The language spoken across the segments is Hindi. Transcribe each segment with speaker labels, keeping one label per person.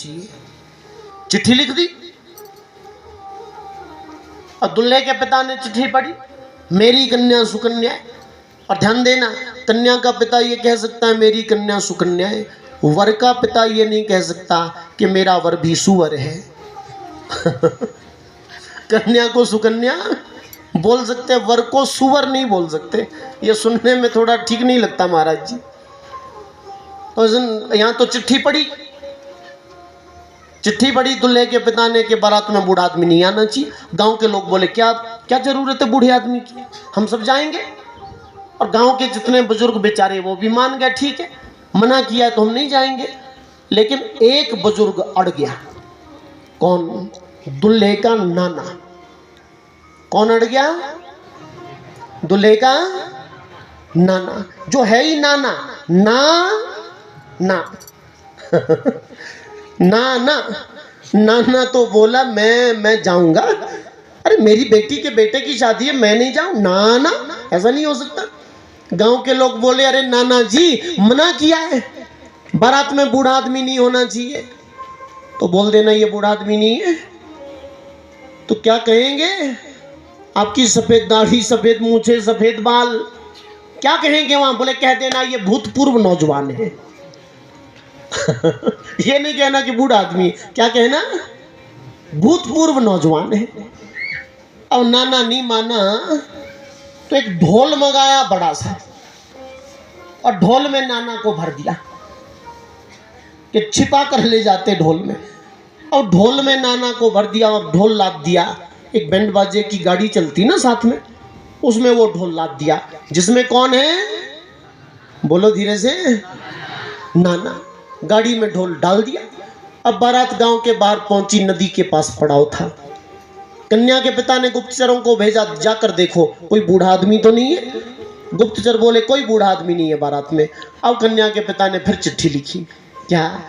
Speaker 1: चाहिए। चिट्ठी लिख दी और दूल्हे के पिता ने चिट्ठी पढ़ी, मेरी कन्या सुकन्या है। और ध्यान देना, कन्या का पिता ये कह सकता है मेरी कन्या सुकन्या है, वर का पिता ये नहीं कह सकता कि मेरा वर भी सुवर है। कन्या को सुकन्या बोल सकते, वर को सुवर नहीं बोल सकते। ये सुनने में थोड़ा ठीक नहीं लगता महाराज जी। और यहाँ तो चिट्ठी पड़ी, चिट्ठी पड़ी दूल्हे के पिता ने कि बारात में बूढ़ा आदमी नहीं आना चाहिए। गांव के लोग बोले क्या क्या जरूरत है बूढ़े आदमी की, हम सब जाएंगे। और गांव के जितने बुजुर्ग बेचारे वो भी मान गए, ठीक है मना किया है तो हम नहीं जाएंगे। लेकिन एक बुजुर्ग अड़ गया। कौन? दूल्हे का नाना। कौन अड़ गया? दूल्हे का नाना, जो है ही नाना ना ना नाना। नाना तो बोला मैं जाऊंगा। अरे मेरी बेटी के बेटे की शादी है, मैं नहीं जाऊं? नाना, ऐसा नहीं हो सकता। गांव के लोग बोले अरे नाना जी मना किया है, बारात में बूढ़ा आदमी नहीं होना चाहिए। तो बोल देना ये बूढ़ा आदमी नहीं है। तो क्या कहेंगे? आपकी सफेद दाढ़ी, सफेद मूछें, सफेद बाल, क्या कहेंगे वहां? बोले कह देना ये भूतपूर्व नौजवान है। ये नहीं कहना कि बूढ़ा आदमी, क्या कहना? भूतपूर्व नौजवान है। अब नाना नहीं माना तो एक ढोल मंगाया बड़ा सा, और ढोल में नाना को भर दिया कि छिपा कर ले जाते ढोल में। और ढोल में नाना को भर दिया और ढोल लाद दिया। एक बैंड बाजे की गाड़ी चलती ना साथ में, उसमें वो ढोल लाद दिया, जिसमें कौन है? बोलो धीरे से। नाना। गाड़ी में ढोल डाल दिया। अब बारात गांव के बाहर पहुंची, नदी के पास पड़ाव था। कन्या के पिता ने गुप्तचरों को भेजा, जाकर देखो कोई बूढ़ा आदमी तो नहीं है। गुप्तचर बोले कोई बूढ़ा आदमी नहीं है बारात में। अब कन्या के पिता ने फिर चिट्ठी लिखी, क्या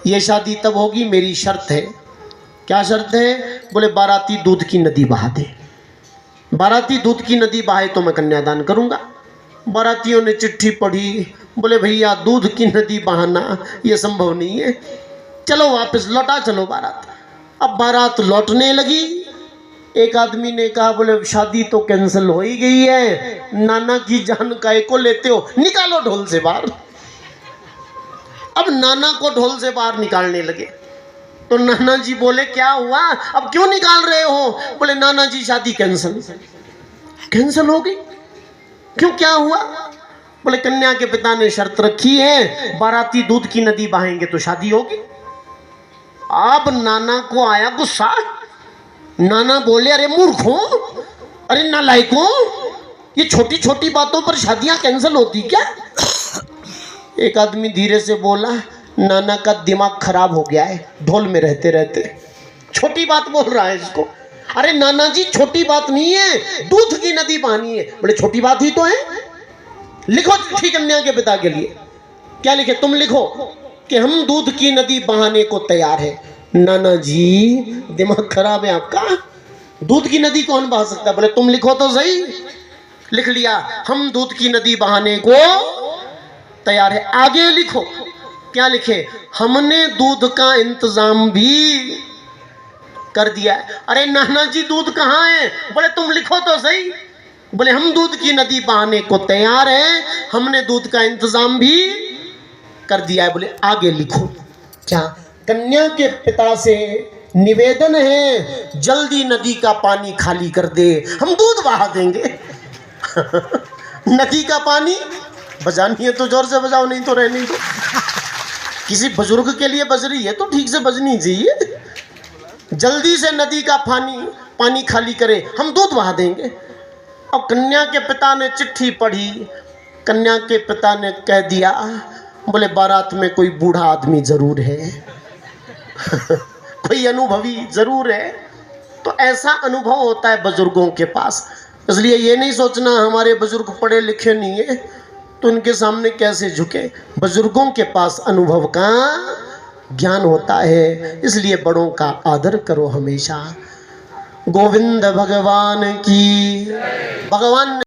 Speaker 1: ये शादी तब होगी, मेरी शर्त है। क्या शर्त है? बोले बाराती दूध की नदी बहा दे। बाराती दूध की नदी बहाए तो मैं कन्यादान करूंगा। बारातियों ने चिट्ठी पढ़ी, बोले भैया दूध की नदी बहाना ये संभव नहीं है, चलो वापस लौटा चलो बारात। अब बारात लौटने लगी। एक आदमी ने कहा बोले शादी तो कैंसिल हो ही गई है, नाना की जान काय को लेते हो, निकालो ढोल से बाहर। अब नाना को ढोल से बाहर निकालने लगे तो नाना जी बोले क्या हुआ, अब क्यों निकाल रहे हो? बोले नाना जी शादी कैंसिल। कैंसिल हो गई? क्यों, क्या हुआ? बोले कन्या के पिता ने शर्त रखी है, बाराती दूध की नदी बहाएंगे तो शादी होगी। अब नाना को आया गुस्सा। नाना बोले अरे मूर्खों, अरे नालायकों, ये छोटी छोटी बातों पर शादियां कैंसिल होती क्या? एक आदमी धीरे से बोला नाना का दिमाग खराब हो गया है ढोल में रहते रहते, छोटी बात बोल रहा है इसको। अरे नाना जी छोटी बात नहीं है, दूध की नदी बहानी है। बोले छोटी बात ही तो है, लिखो चिट्ठी कन्या के पिता के लिए। क्या लिखे? तुम लिखो कि हम दूध की नदी बहाने को तैयार है। नाना जी दिमाग खराब है आपका, दूध की नदी कौन बहा सकता है? बोले तुम लिखो तो सही। लिख लिया, हम दूध की नदी बहाने को तैयार है। आगे लिखो, क्या लिखे? हमने दूध का इंतजाम भी कर दिया है। अरे नाना जी दूध कहाँ है? बोले तुम लिखो तो सही। बोले हम दूध की नदी बहाने को तैयार हैं, हमने दूध का इंतजाम भी कर दिया है। बोले आगे लिखो, क्या? कन्या के पिता से निवेदन है जल्दी नदी का पानी खाली कर दे, हम दूध बहा देंगे। नदी का पानी बजानी है तो जोर से बजाओ, नहीं तो रहने दो। किसी बुजुर्ग के लिए बज रही है तो ठीक से बजनी चाहिए। जल्दी से नदी का पानी खाली करे, हम दूध बहा देंगे। और कन्या के पिता ने चिट्ठी पढ़ी। कन्या के पिता ने कह दिया बोले बारात में कोई बूढ़ा आदमी जरूर है। कोई अनुभवी जरूर है। तो ऐसा अनुभव होता है बुजुर्गों के पास। इसलिए ये नहीं सोचना हमारे बुजुर्ग पढ़े लिखे नहीं है तो उनके सामने कैसे झुके। बुजुर्गों के पास अनुभव का ज्ञान होता है, इसलिए बड़ों का आदर करो हमेशा। गोविंद भगवान की। भगवान